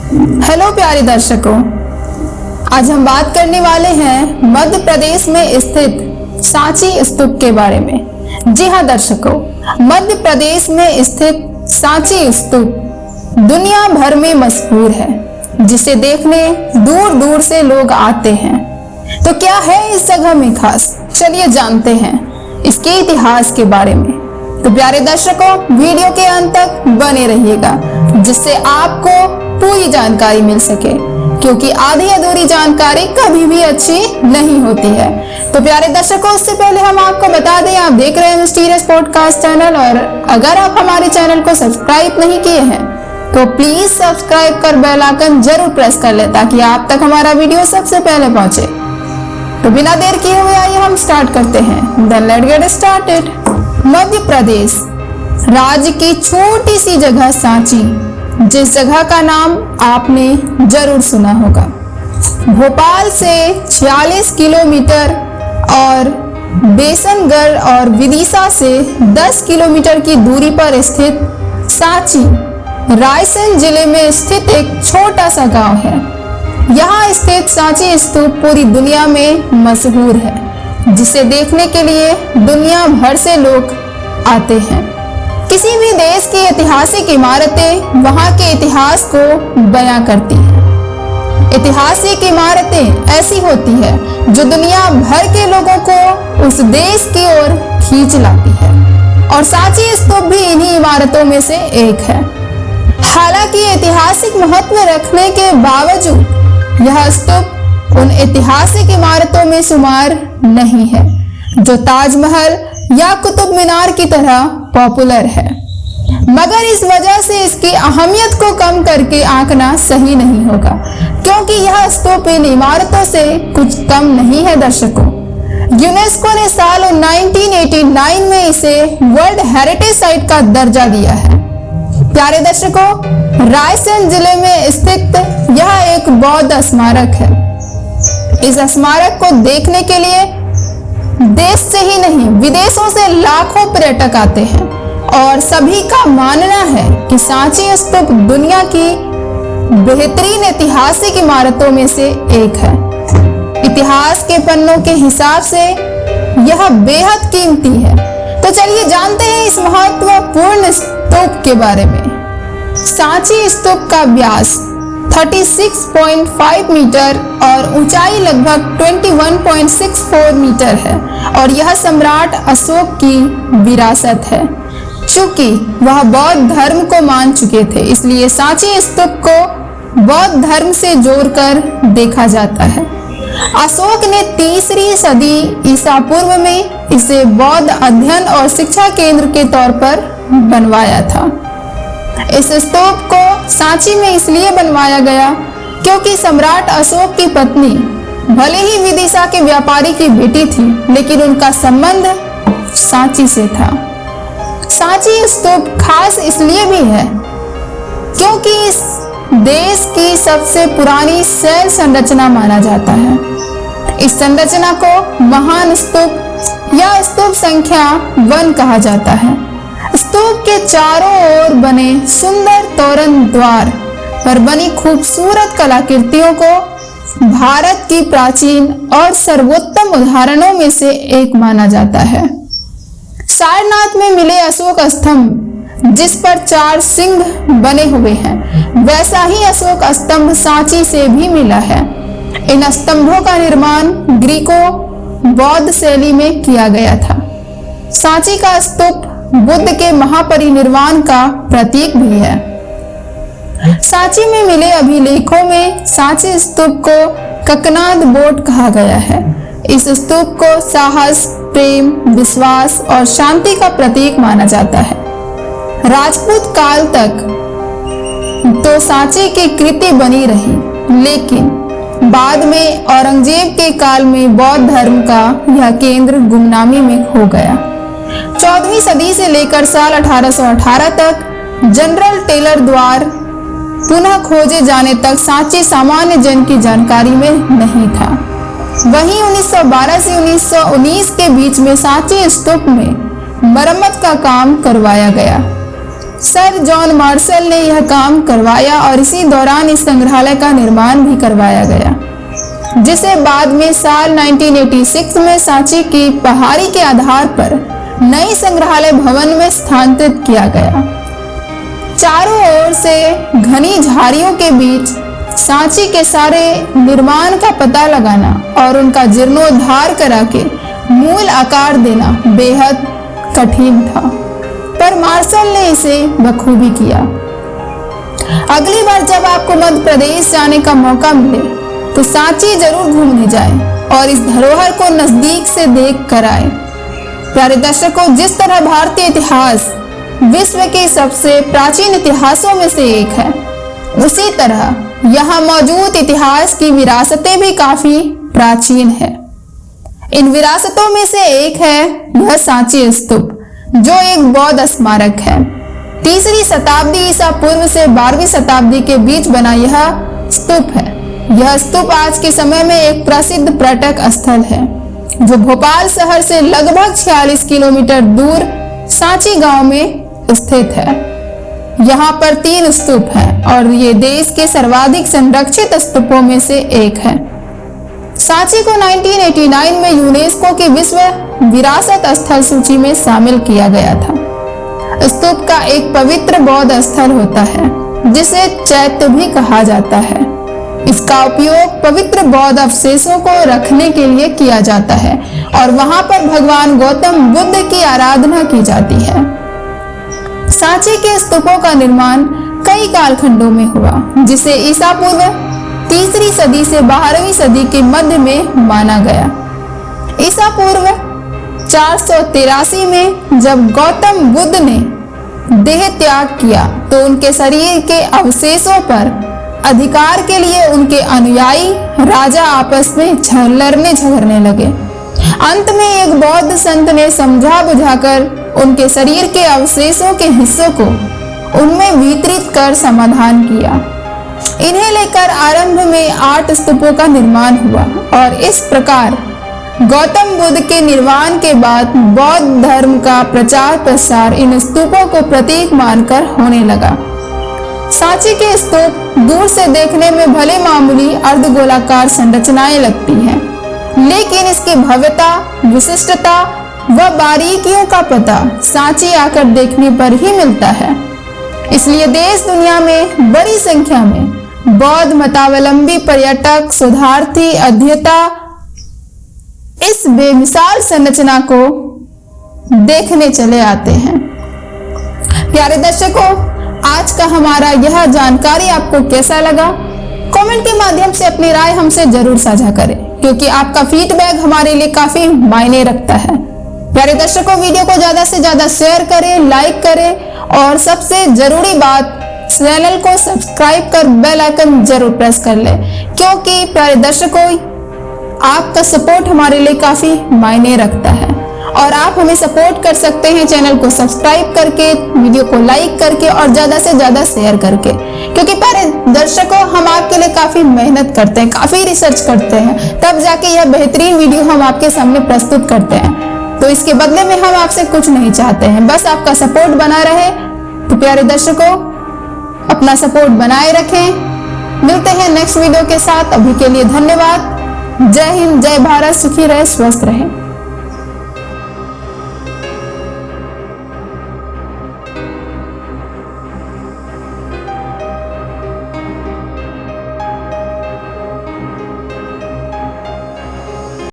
Hello प्यारे दर्शकों, आज हम बात करने वाले हैं मध्य प्रदेश में स्थित सांची स्तूप के बारे में। जी हाँ दर्शकों, मध्य प्रदेश में स्थित सांची स्तूप दुनिया भर में मशहूर है, जिसे देखने दूर दूर से लोग आते हैं। तो क्या है इस जगह में खास, चलिए जानते हैं इसके इतिहास के बारे में। तो प्यारे दर्शकों, वीडियो के अंत तक बने रहिएगा, जिससे आपको पूरी जानकारी मिल सके, क्योंकि आधी अधूरी जानकारी कभी भी अच्छी नहीं होती है। तो प्यारे दर्शकों, उससे पहले हम आपको बता दें, आप देख रहे हैं मिस्टीरियस पॉडकास्ट चैनल, और अगर आप हमारे चैनल को सब्सक्राइब नहीं किए हैं तो प्लीज सब्सक्राइब कर बेल आइकन जरूर प्रेस कर ले, ताकि आप तक हमारा वीडियो सबसे पहले पहुंचे। तो बिना देर किए हुए आइए हम स्टार्ट करते हैं। Then let's get started. Madhya Pradesh राज्य की छोटी सी जगह सांची, जिस जगह का नाम आपने जरूर सुना होगा, भोपाल से 46 किलोमीटर और बेसनगढ़ और विदिशा से 10 किलोमीटर की दूरी पर स्थित सांची रायसेन जिले में स्थित एक छोटा सा गांव है। यहाँ स्थित सांची स्तूप पूरी दुनिया में मशहूर है, जिसे देखने के लिए दुनिया भर से लोग आते हैं। किसी भी देश की ऐतिहासिक इमारतें वहां के इतिहास को बयां करती हैं। ऐतिहासिक इमारतें ऐसी होती है जो दुनिया भर के लोगों को उस देश की ओर खींच लाती है, और सांची स्तूप भी इन्हीं इमारतों में से एक है। हालांकि ऐतिहासिक महत्व रखने के बावजूद यह स्तूप उन ऐतिहासिक इमारतों में शुमार नहीं है जो ताजमहल या कुतुब मीनार की तरह पॉपुलर है। मगर इस वजह से इसकी अहमियत को कम करके आंकना सही नहीं होगा, क्योंकि यह स्तूप इन इमारतों से कुछ कम नहीं है। दर्शकों, यूनेस्को ने साल 1989 में इसे वर्ल्ड हेरिटेज साइट का दर्जा दिया है। प्यारे दर्शकों, रायसेन जिले में स्थित यह एक बौद्ध स्मारक है। इस स्मारक को देखने के लिए देश से ही नहीं, विदेशों से लाखों पर्यटक आते हैं, और सभी का मानना है कि सांची स्तूप दुनिया की बेहतरीन ऐतिहासिक इमारतों में से एक है। इतिहास के पन्नों के हिसाब से यह बेहद कीमती है। तो चलिए जानते हैं इस महत्वपूर्ण स्तूप के बारे में। सांची स्तूप का व्यास 36.5 मीटर और ऊंचाई लगभग 21.64 मीटर है, और यह सम्राट अशोक की विरासत है। चूंकि वह बौद्ध धर्म को मान चुके थे, इसलिए सांची स्तूप को बौद्ध धर्म से जोड़कर देखा जाता है। अशोक ने 3री सदी ईसा पूर्व में इसे बौद्ध अध्ययन और शिक्षा केंद्र के तौर पर बनवाया था। इस स्तूप को सांची में इसलिए बनवाया गया क्योंकि सम्राट अशोक की पत्नी भले ही विदिशा के व्यापारी की बेटी थी, लेकिन उनका संबंध सांची से था। सांची स्तूप खास इसलिए भी है क्योंकि इस देश की सबसे पुरानी शैल संरचना माना जाता है। इस संरचना को महान स्तूप या स्तूप संख्या 1 कहा जाता है। स्तूप के चारों ओर बने सुंदर तोरण द्वार पर बनी खूबसूरत कलाकृतियों को भारत की प्राचीन और सर्वोत्तम उदाहरणों में से एक माना जाता है। सारनाथ में मिले अशोक स्तंभ, जिस पर 4 सिंह बने हुए हैं, वैसा ही अशोक स्तंभ सांची से भी मिला है। इन स्तंभों का निर्माण ग्रीको बौद्ध शैली में किया गया था। सांची का स्तूप बुद्ध के महापरिनिर्वाण का प्रतीक भी है। सांची में मिले अभिलेखों में सांची स्तूप को ककनाद बोट कहा गया है। इस स्तूप को साहस, प्रेम, विश्वास और शांति का प्रतीक माना जाता है। राजपूत काल तक तो सांची की कृति बनी रही, लेकिन बाद में औरंगजेब के काल में बौद्ध धर्म का यह केंद्र गुमनामी में हो गया। 14वीं सदी से लेकर साल 1818 तक जनरल टेलर द्वारा पुनः खोजे जाने तक सांची सामान्य जन की जानकारी में नहीं था। वहीं 1912 से 1919 के बीच में सांची स्तूप में मरम्मत का काम करवाया गया। सर जॉन मार्शल ने यह काम करवाया और इसी दौरान इस संग्रहालय का निर्माण भी करवाया गया, जिसे बाद में साल 1986 में सांची की पहाड़ी के आधार पर नई संग्रहालय भवन में स्थानांतरित किया गया। चारों ओर से घनी झाड़ियों के बीच सांची के सारे निर्माण का पता लगाना और उनका जीर्णोद्धार करा के मूल आकार देना बेहद कठिन था, पर मार्शल ने इसे बखूबी किया। अगली बार जब आपको मध्य प्रदेश जाने का मौका मिले तो सांची जरूर घूमने जाएं और इस धरोहर को नजदीक से देख कर आए। प्यारे दर्शकों, जिस तरह भारतीय इतिहास विश्व के सबसे प्राचीन इतिहासों में से एक है, उसी तरह यहाँ मौजूद इतिहास की विरासतें भी काफी प्राचीन है। इन विरासतों में से एक है यह सांची स्तूप, जो एक बौद्ध स्मारक है। 3री शताब्दी ईसा पूर्व से 12वीं शताब्दी के बीच बना यह स्तूप है। यह स्तूप आज के समय में एक प्रसिद्ध पर्यटक स्थल है, जो भोपाल शहर से लगभग 46 किलोमीटर दूर सांची गांव में स्थित है। यहाँ पर 3 स्तूप हैं और ये देश के सर्वाधिक संरक्षित स्तूपों में से एक है। सांची को 1989 में यूनेस्को की विश्व विरासत स्थल सूची में शामिल किया गया था। स्तूप का एक पवित्र बौद्ध स्थल होता है, जिसे चैत्य भी कहा जाता है। इसका उपयोग पवित्र बौद्ध अवशेषों को रखने के लिए किया जाता है और वहां पर भगवान गौतम बुद्ध की आराधना की जाती है। सांची के स्तूपों का निर्माण कई कालखंडों में हुआ, जिसे ईसा पूर्व 3री सदी से 12वीं सदी के मध्य में माना गया। ईसा पूर्व 483 में जब गौतम बुद्ध ने देह त्याग किया तो उनके शरीर के अवशेषों पर अधिकार के लिए उनके अनुयायी राजा आपस में लड़ने झगड़ने लगे। अंत में एक बौद्ध संत ने समझा बुझाकर उनके शरीर के अवशेषों के हिस्सों को उनमें वितरित कर समाधान किया। इन्हें लेकर आरंभ में 8 स्तूपों का निर्माण हुआ और इस प्रकार गौतम बुद्ध के निर्वाण के बाद बौद्ध धर्म का प्रचार प्रसार इन स्तूपों को प्रतीक मानकर होने लगा। सांची के स्तूप दूर से देखने में भले मामूली अर्धगोलाकार संरचनाएं लगती हैं, लेकिन इसकी भव्यता, विशिष्टता व बारीकियों का पता सांची आकर देखने पर ही मिलता है। इसलिए देश दुनिया में बड़ी संख्या में बौद्ध मतावलंबी पर्यटक, शोधार्थी, अध्येता इस बेमिसाल संरचना को देखने चले आते हैं। प्यारे दर्शकों, आज का हमारा यह जानकारी आपको कैसा लगा? कमेंट के माध्यम से अपनी राय हमसे जरूर साझा करें, क्योंकि आपका फीडबैक हमारे लिए काफी मायने रखता है। प्यारे दर्शकों, वीडियो को ज्यादा से ज्यादा शेयर करें, लाइक करें और सबसे जरूरी बात, चैनल को सब्सक्राइब कर बेल आइकन जरूर प्रेस कर लें, क्योंकि प्यारे दर्शकों आपका सपोर्ट हमारे लिए काफी मायने रखता है और आप हमें सपोर्ट कर सकते हैं चैनल को सब्सक्राइब करके, वीडियो को लाइक करके और ज्यादा से ज्यादा शेयर करके, क्योंकि प्यारे दर्शकों हम आपके लिए काफी मेहनत करते हैं, काफी रिसर्च करते हैं, तब जाके यह बेहतरीन वीडियो हम आपके सामने प्रस्तुत करते हैं। तो इसके बदले में हम आपसे कुछ नहीं चाहते हैं, बस आपका सपोर्ट बना रहे। तो प्यारे दर्शकों अपना सपोर्ट बनाए रखें। मिलते हैं नेक्स्ट वीडियो के साथ, अभी के लिए धन्यवाद। जय हिंद, जय भारत, सुखी रहे, स्वस्थ रहे।